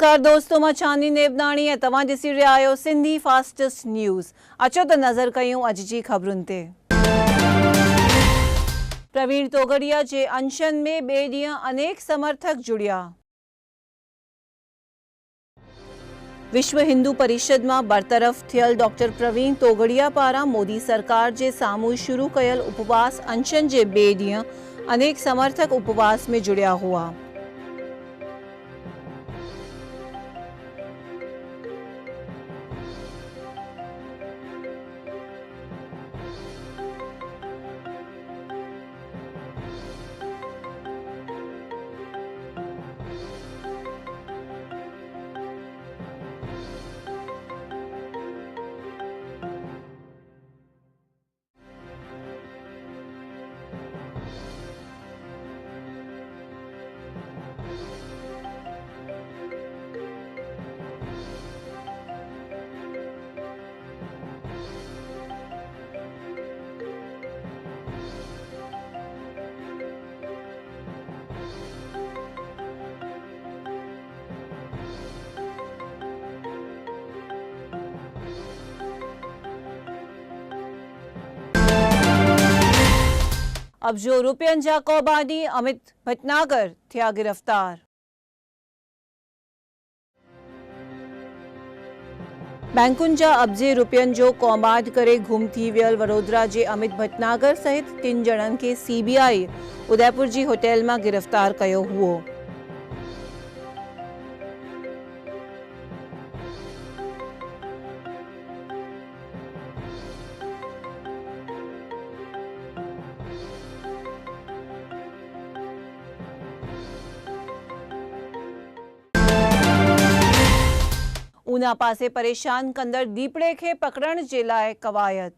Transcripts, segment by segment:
नमस्कार दोस्तों, मां चांदनी नेबनाणी ऐं तव्हां ॾिसी रहिया आहियो सिंधी फास्टेस्ट न्यूज़। अचो त नज़र कयूं अॼु जी ख़बरुनि ते। प्रवीण तोगड़िया जे अनशन में ॿिए ॾींहुं अनेक समर्थक जुड़िया। विश्व हिंदू परिषद मां बरतरफ़ थियल डॉक्टर प्रवीण तोगड़िया पारां मोदी सरकार जे साम्हूं शुरू कयल उपवास अनशन जे ॿिए ॾींहुं अनेक समर्थक उपवास में जुड़िया हुआ। अब्जो रुपयनि जा कौबानी अमित भटनागर थिया गिरफ़्तार। बैंकुनि जा अब्जे रुपयनि जो कौमाद करे गुम थी वियल वडोदरा जे अमित भटनागर सहित 3 ॼणनि खे CBI उदयपुर जी होटल मां गिरफ़्तार कयो हुओ। ऊना पासे परेशान कंदड़ दीपड़े खे पकड़ण जे लाइ कवायद।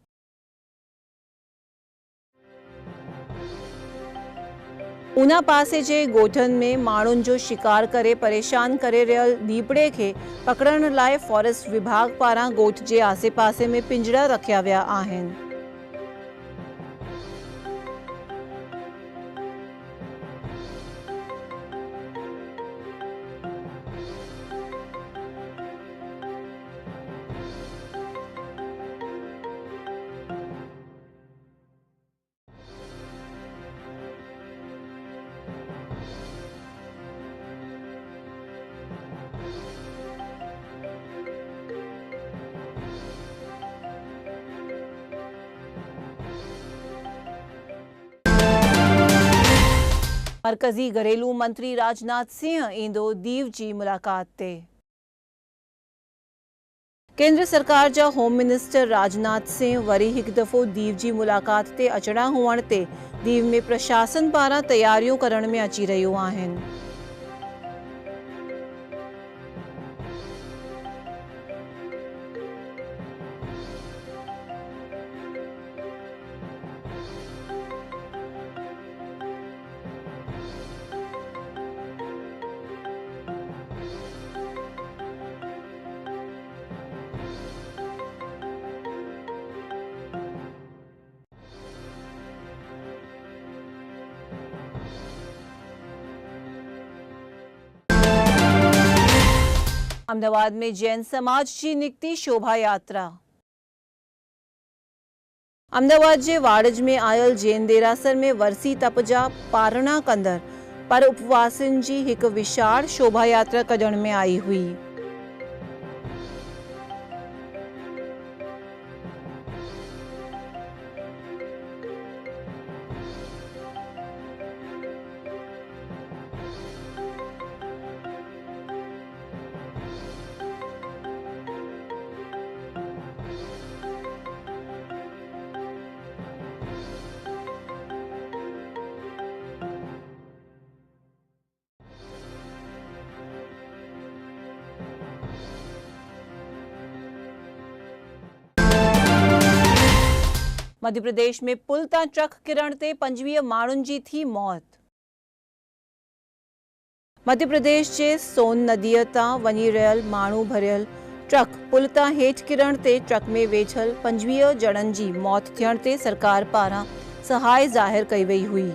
ऊना पासे जे ॻोठनि में माण्हुनि जो शिकार करे परेशान करे रहियल दीपड़े खे पकड़ण लाइ फॉरेस्ट विभाग पारां ॻोठ जे आसे पासे में पिंजरा रखिया विया आहिनि। मरकज़ी घरेलू मंत्री राजनाथ सिंह ईंदो दीव जी मुलाकात ते। केंद्र सरकार जा home minister Rajnath Singh worry हिकु दफ़ो दीव जी मुलाकात ते अचणा हुअण ते दीव में प्रशासन पारां तयारियूं करण में अची रहियूं आहिनि। अहमदाबाद में जैन समाज जी निकिती शोभा यात्रा। अहमदाबाद जे वाड़ज में आयल जैन देरासर में वरसी तप जा पारणा कंदड़ पर उपवासिन जी हिकु विशाल शोभा यात्रा कढण में आई हुई। मध्य प्रदेश में पुल तां ट्रक किरण ते 25 माण्हुनि जी थी मौत। मध्य प्रदेश जे सोन नदीअ तां वञी रहियल माण्हू भरियल ट्रक पुल तां हेठि किरण ते ट्रक में वेठल 25 ॼणनि जी मौत थियण ते सरकार पारां सहाय ज़ाहिर कई वई हुई।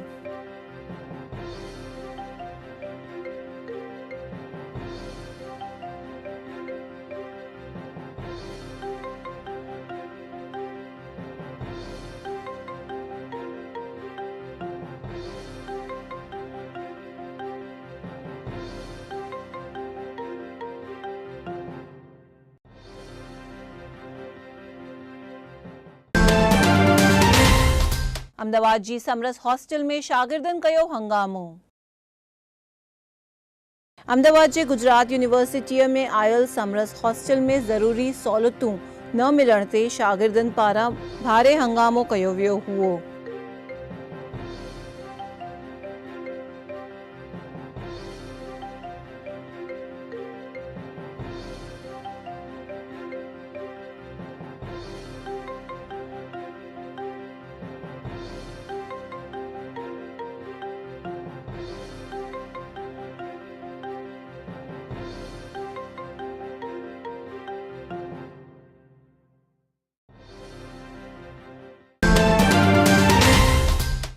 अमदावाद जी समरस हॉस्टल में शागिर्दन कयो हंगामो। अमदावाद जे गुजरात यूनिवर्सिटीअ में आयल समरस हॉस्टल में ज़रूरी सहूलियतूं न मिलण ते शागिर्दनि पारां भारे हंगामो कयो वियो हुओ।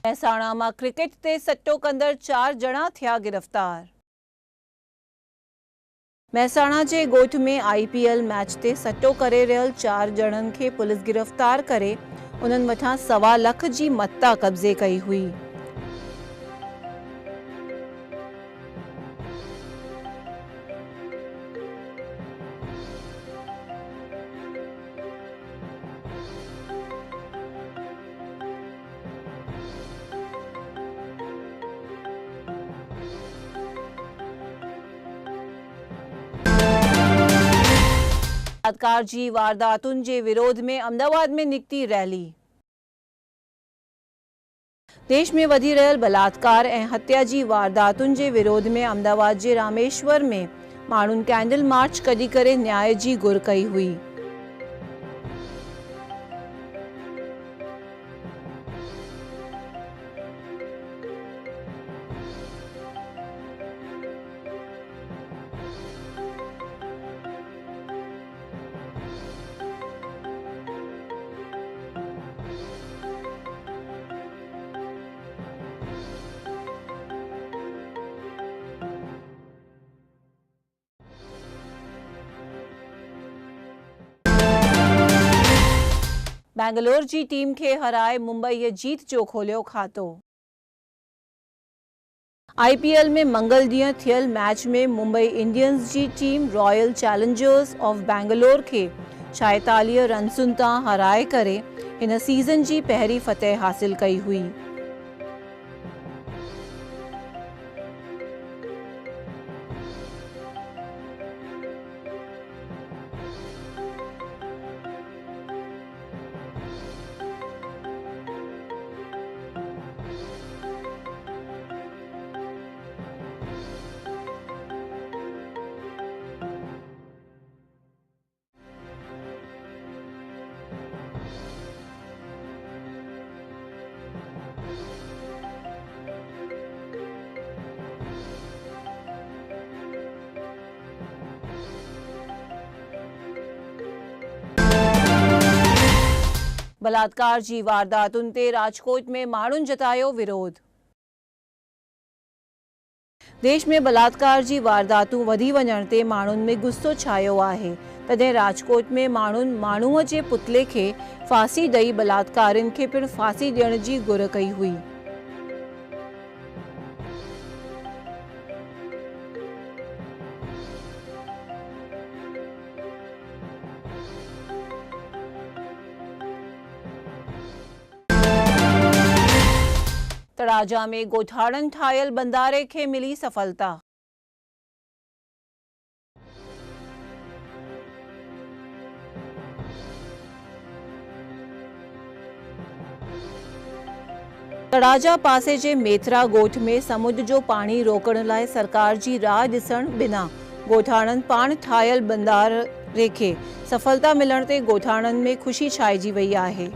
મહેસાણા में क्रिकेट ते सट्टो कंदड़ 4 जणा थिया गिरफ्तार। મહેસાણા जे गोठ में IPL मैच ते सट्टो करे रहियल 4 जणनि खे पुलिस गिरफ्तार करे उन्हनि वटां 1.25 लाख जी मत्ता कब्ज़े कई हुई। बलात्कार जी वारदातुनि जे विरोध में अहमदाबाद में निकती रैली। देश में वधी रहियल बलात्कार ऐं हत्या जी वारदातुनि जे विरोध में अहमदाबाद जे रामेश्वर में माण्हुनि कैंडल मार्च कढी करे न्याय जी घुर कई हुई। बेंगलोर जी टीम के हराए मुंबई जीत जो खोलियो खातो। IPL में मंगल ॾींहुं थियल मैच में मुंबई इंडियंस जी team Royal Challengers of Bangalore के 46 रन्सुनि तां हराए करे हिन सीज़न जी पहिरीं फतेह हासिल कई हुई। बलात्कार जी वारदातुनि ते राजकोट में माण्हुनि जतायो विरोध। देश में बलात्कार जी वारदातूं वधी वञण ते माण्हुनि में गुस्सो छायो आहे। तॾहिं राजकोट में माण्हुनि माण्हूअ जे पुतले खे फांसी ॾेई बलात्कारियुनि खे पिणु फांसी ॾियण जी घुर कई हुई। तड़ाजा में गोठाड़न ठायल बंदारे के मिली सफलता। तड़ाजा पासे जे मेथरा गोठ में समुद्र जो पानी रोकण लाइ सरकार जी राह ॾिसण बिना गोठाड़न पाण ठायल बंदारे के सफलता मिलण ते गोठाड़न में खुशी छाइजी वई आहे।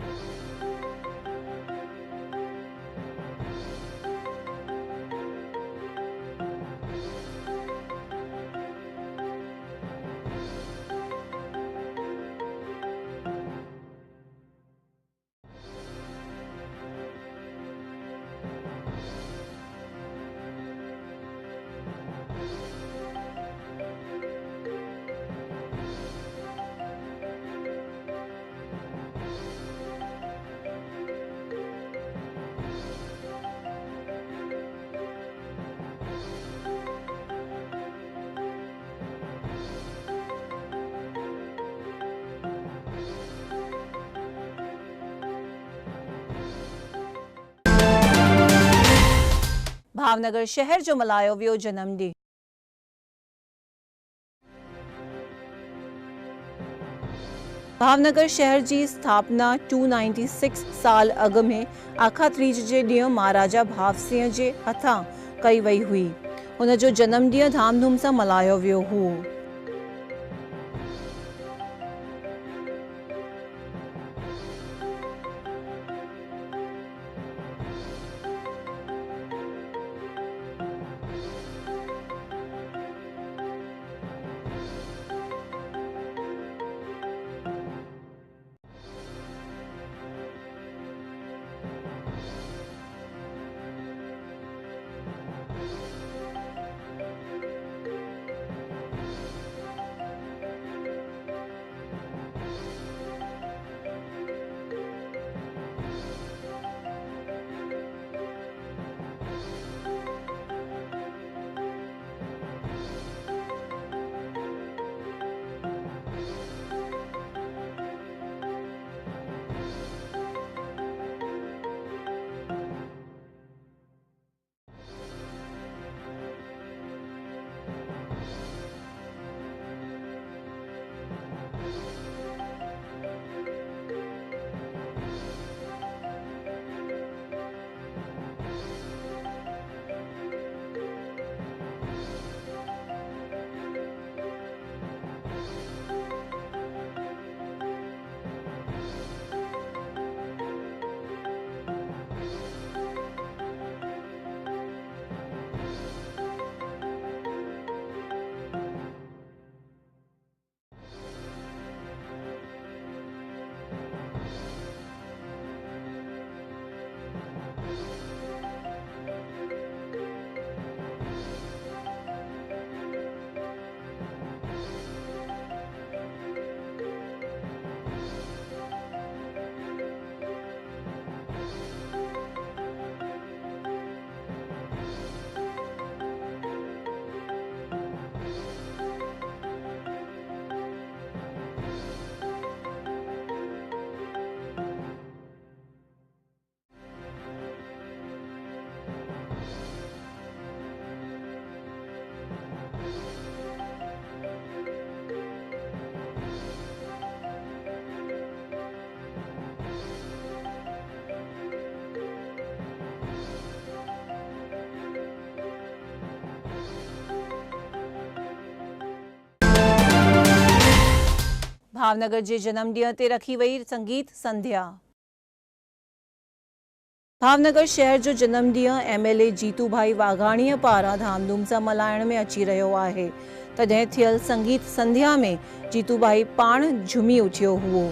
भावनगर शहर जो मल्हायो वियो जनमु ॾींहुं। भावनगर शहर जी स्थापना 296 साल अॻु में आखा तीज जे ॾींहुं महाराजा भावसिंह जे हथां कई वई हुई। हुन जो जनमु ॾींहुं धामधूम सां मल्हायो वियो हो। भावनगर जे जनमु ॾींहुं ते रखी वई संगीत संध्या। भावनगर शहर जो जनमु ॾींहुं MLA जीतूभाई वाघाणीअ पारां धामधूम सां मल्हाइण में अची रहियो आहे। तॾहिं थियल संगीत संध्या में जीतूभाई पाण झूमी उथियो हुओ।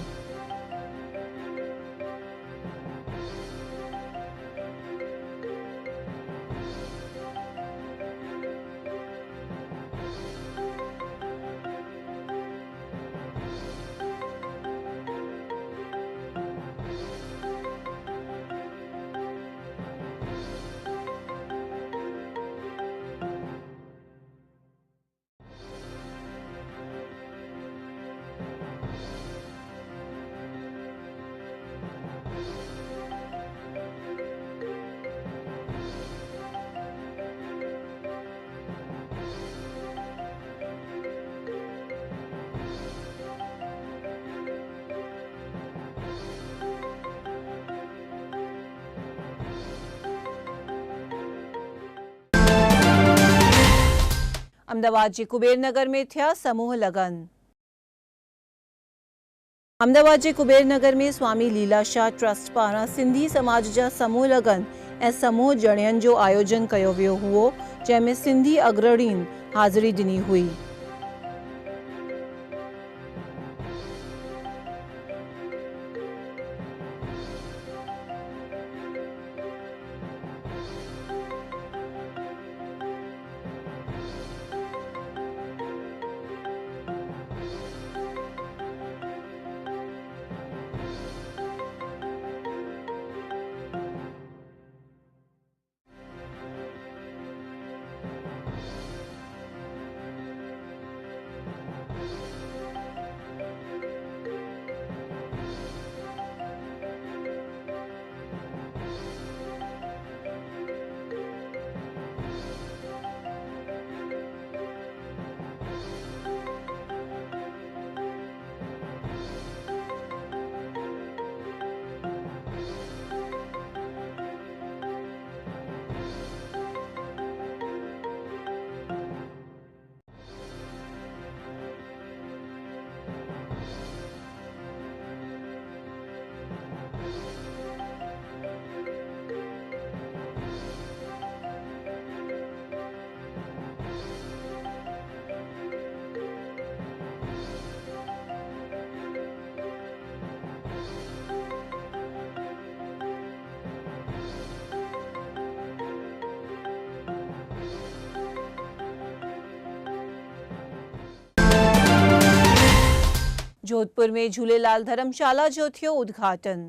अहमदाबाद जे कुबेर नगर में थिया समूह लगन। अहमदाबाद जे कुबेर नगर में स्वामी लीलाशाह ट्रस्ट पारां सिंधी समाज जा समूह लगन ऐं समूह जणियनि जो आयोजन कयो वियो हुओ, जंहिंमें सिंधी अग्रणीनि हाज़िरी ॾिनी हुई। जोधपुर में झूलेलाल धर्मशाला जो थियो उद्घाटन।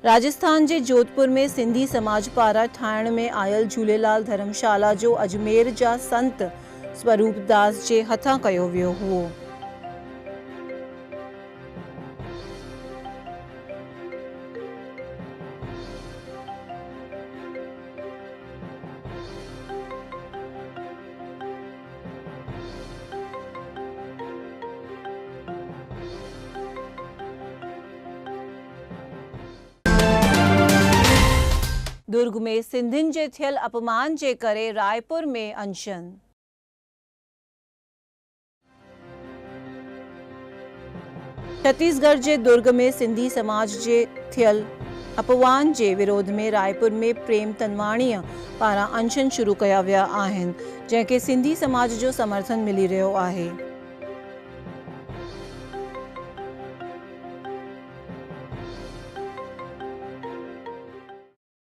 राजस्थान जे जोधपुर में सिंधी समाज पारां ठाहिण में आयल झूलेलाल धर्मशाला जो अजमेर जा संत स्वरूपदास जे हथां कयो वियो हुओ। दुर्ग में सिंधियुनि जे थियल अपमान जे करे रायपुर में अनशन। छत्तीसगढ़ जे दुर्ग में सिंधी समाज जे थियल अपमान जे विरोध में रायपुर में प्रेम तनवाणीअ पारां अनशन शुरू कया विया आहिनि, जंहिंखे सिंधी समाज जो समर्थन मिली रहियो आहे।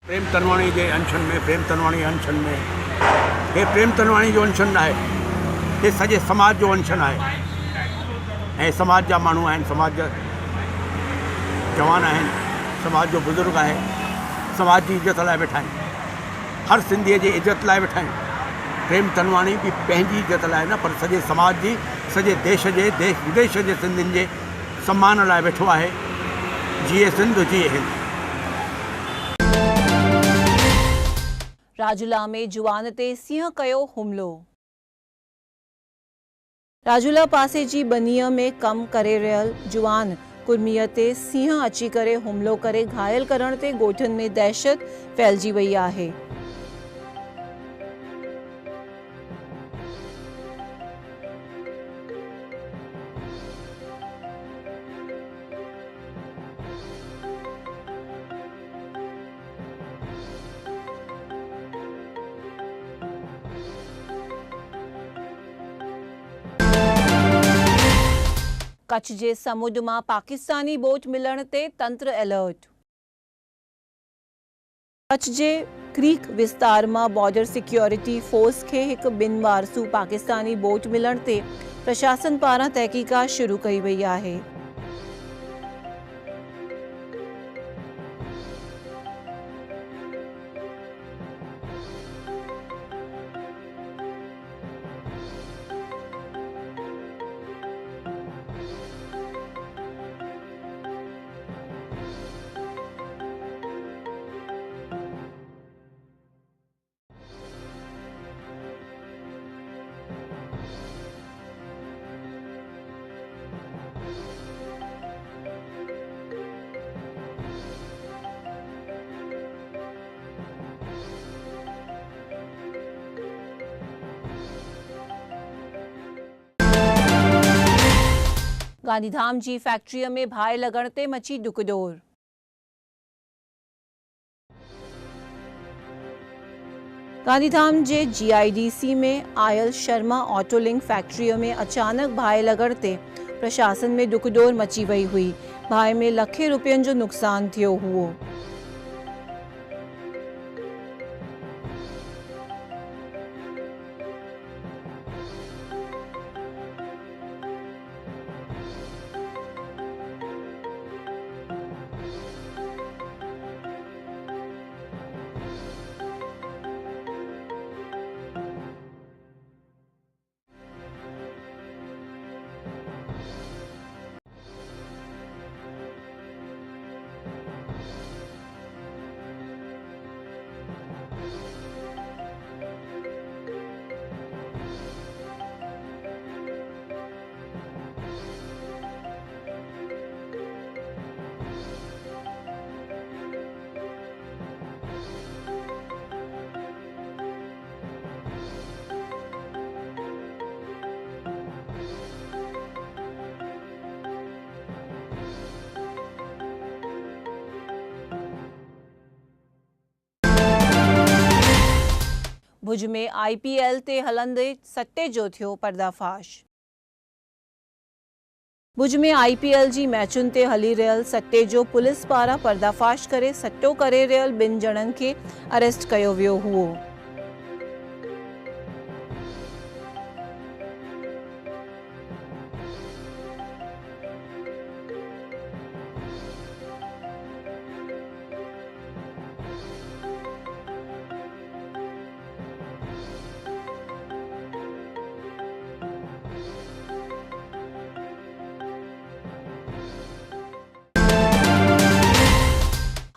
प्रेम तनवाणी के अनशन में प्रेम तनवाणी अनशन में ये प्रेम तनवाणी जो अनशन है ये सजे समाज जो अनशन है। ऐं समाज जा माण्हू आहिनि, समाज जा जवान आहिनि, समाज जो बुज़ुर्ग आहे, समाज की इज़त लाइ वेठा आहिनि, हर सिंधीअ जी इज़त लाइ वेठा आहिनि। प्रेम तनवाणी भी पंहिंजी इज़त लाइ न पर सजे समाज जी, सजे देश जे, देश विदेश जे सिंधियुनि जे सम्मान लाइ वेठो आहे। जिए सिंध जिए हिंद। राजूला में जुवान ते सिंह कयो हुमिलो। राजूला पासे जी बनीअ में कम करे रहियल जुवान कुर्मीअ ते सिंह अची करे हुमिलो करे घायल करण ते ॻोठनि में दहशत फैलिजी वई आहे। कच्छ जे समुंड मां पाकिस्तानी बोट मिलण ते तंत्र अलर्ट। कच्छ जे क्रीक विस्तार मां बॉर्डर सिक्योरिटी फोर्स खे हिक ॿिन वारसू पाकिस्तानी बोट मिलण ते प्रशासन पारां तहकीकात शुरू कई वई आहे। गांधीधाम जी फैक्ट्री में भाए लगण ते मची डुकडोर। गांधीधाम जे GIDC में आयल शर्मा ऑटोलिंक फैक्ट्री में अचानक भाए लगण ते प्रशासन में डुकडोर मची वई हुई। भाए में लखे रुपयनि जो नुक़सान थियो हुओ। भुज में IPL ते हलंदे सट्टे जो थियो पर्दाफाश। भुज में IPL जी मैचुनि ते हली रहियल सट्टे जो पुलिस पारां पर्दाफाश करे सट्टो करे रहियल 2 ॼणनि खे अरेस्ट कयो वियो हुओ।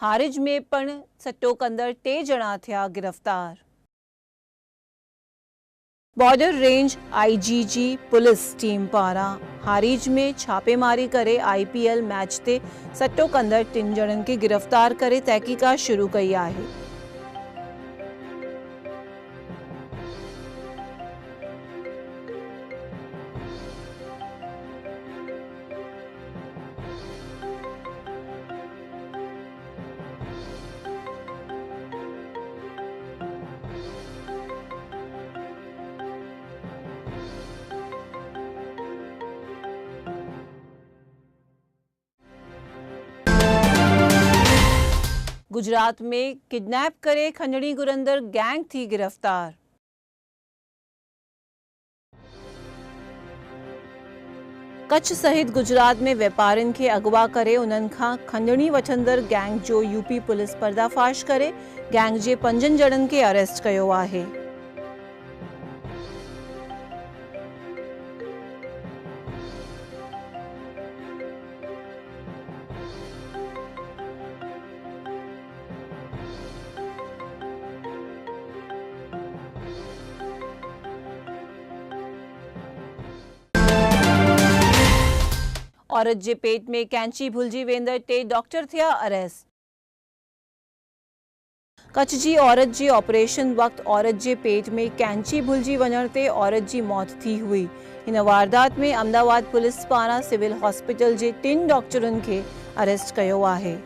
हारिज में पण सट्टो कंदड़ 3 जणा थिया गिरफ़्तार। Border range IgG police team पारां हारिज में छापेमारी करे IPL मैच ते सट्टो कंदड़ 3 जणनि खे गिरफ़्तार करे तहक़ीक़ात शुरू कई आहे। गुजरात में किडनैप करे खंडणी गुरंदर गैंग थी गिरफ्तार। कच्छ सहित गुजरात में व्यापारिन के अगवा करे उन्हनि खां खंडणी वठंदड़ गैंग जो यूपी पुलिस पर्दाफाश करे गैंग जे 5 जणनि के अरेस्ट कयो आहे। औरत जे पेट में कैंची भुलिजी वेंदड़ 3 डॉक्टर थिया अरेस्ट। कच्छ जी औरत जे ऑपरेशन वक्त औरत जे पेट में कैंची भुलिजी वञण ते औरत जी मौत थी हुई। इन वारदात में अहमदाबाद पुलिस पारां सिविल हॉस्पिटल जे 3 डॉक्टरनि खे अरेस्ट कयो आहे।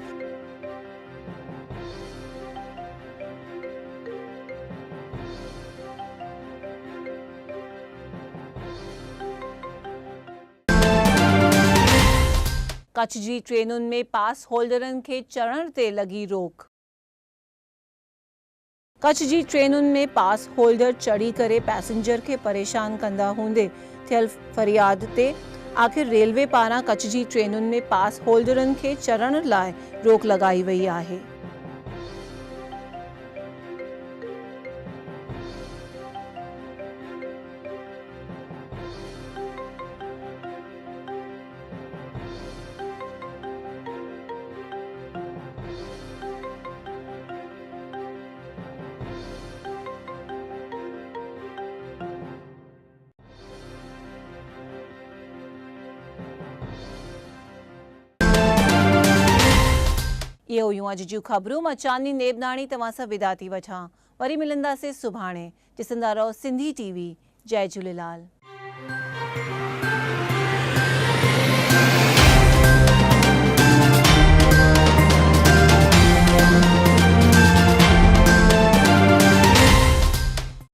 कच्छ जी ट्रेनुनि में पास होल्डरनि खे चढ़ण ते लगी रोक। कच्छ जी ट्रेनुनि में पास होल्डर चढ़ी करे पैसेंजर खे परेशान कंदा हूंदे थियल फरियाद ते आखिर रेलवे पारां कच्छ जी ट्रेनुनि में पास होल्डरनि खे चढ़ण लाइ रोक लॻाई वई आहे। ये हुयूं अॼु जूं ख़बरूं। मां चांदनी नेबनाणी तव्हां सां विदा थी वठां। वरी मिलंदासीं सुभाणे। ॾिसंदा रहो सिंधी TV। जय झूलेलाल।